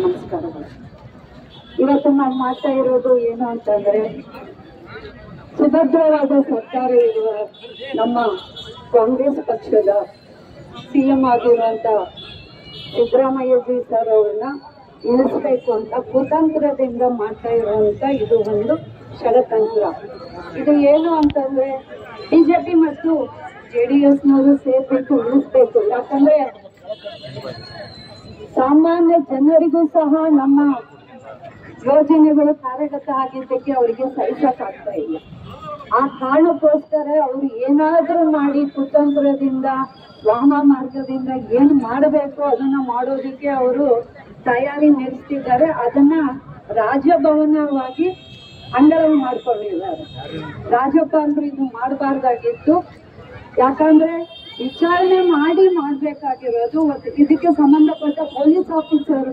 ನಮಸ್ಕಾರಗಳು. ಇವತ್ತು ನಾವು ಮಾಡ್ತಾ ಇರೋದು ಏನು ಅಂತಂದ್ರೆ, ಸುಭದ್ರವಾದ ಸರ್ಕಾರ ಇರುವ ನಮ್ಮ ಕಾಂಗ್ರೆಸ್ ಪಕ್ಷದ ಸಿಎಂ ಆಗಿರುವಂತ ಸಿದ್ದರಾಮಯ್ಯಜಿ ಸರ್ ಅವ್ರನ್ನ ಇಳಿಸ್ಬೇಕು ಅಂತ ಕುತಂತ್ರದಿಂದ ಮಾಡ್ತಾ ಇರುವಂತ ಇದು ಒಂದು ಷಡತಂತ್ರ. ಇದು ಏನು ಅಂತಂದ್ರೆ, ಬಿಜೆಪಿ ಮತ್ತು JDS ಸೇರ್ಬಿಟ್ಟು ಇಳಿಸ್ಬೇಕು. ಯಾಕಂದ್ರೆ ಸಾಮಾನ್ಯ ಜನರಿಗೂ ಸಹ ನಮ್ಮ ಯೋಜನೆಗಳು ಕಾರ್ಯಗತ ಆಗಿದ್ದಕ್ಕೆ ಅವರಿಗೆ ಸಹಿಸಕ್ಕಾಗ್ತಾ ಇಲ್ಲ. ಆ ಕಾರಣಕ್ಕೋಸ್ಕರ ಅವರು ಏನಾದರೂ ಮಾಡಿ ಕುತಂತ್ರದಿಂದ, ವಾಮ ಮಾರ್ಗದಿಂದ ಏನು ಮಾಡಬೇಕು ಅದನ್ನ ಮಾಡೋದಿಕ್ಕೆ ಅವರು ತಯಾರಿ ನಡೆಸ್ತಿದ್ದಾರೆ. ಅದನ್ನ ರಾಜಭವನವಾಗಿ ಅಂಗಳವು ಮಾಡ್ಕೊಂಡಿದ್ದಾರೆ. ರಾಜ್ಯಪಾಲರು ಇದು ಮಾಡಬಾರ್ದಾಗಿತ್ತು. ಯಾಕಂದ್ರೆ ವಿಚಾರಣೆ ಮಾಡಿ ಮಾಡ್ಬೇಕಾಗಿರೋದು. ಇದಕ್ಕೆ ಸಂಬಂಧಪಟ್ಟ ಪೊಲೀಸ್ ಆಫೀಸರ್